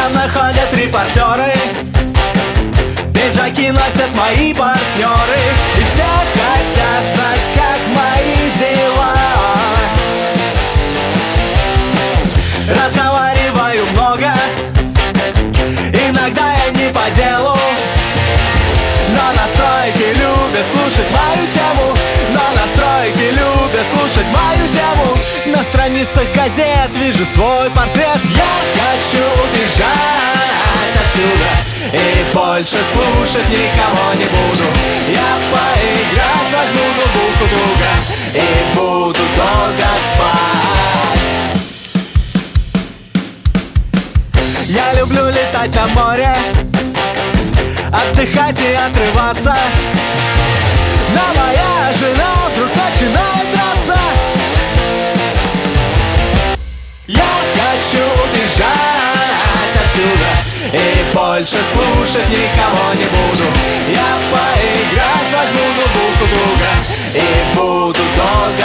постоянно ходят репортеры, пиджаки носят мои партнеры, и все хотят знать, как мои дела. Разговариваю много, иногда я не по делу, но на стройке любят слушать мою тему, но на стройке любят слушать мою тему. На страницах газет вижу свой портрет. Я хочу бежать отсюда и больше слушать никого не буду. Я поиграть возьму ноутбук у друга и буду долго спать. Я люблю летать на море, отдыхать и отрываться, но моя жена вдруг начинает драться. Я хочу бежать отсюда и больше слушать никого не буду. Я поиграть возьму ноутбук у друга и буду долго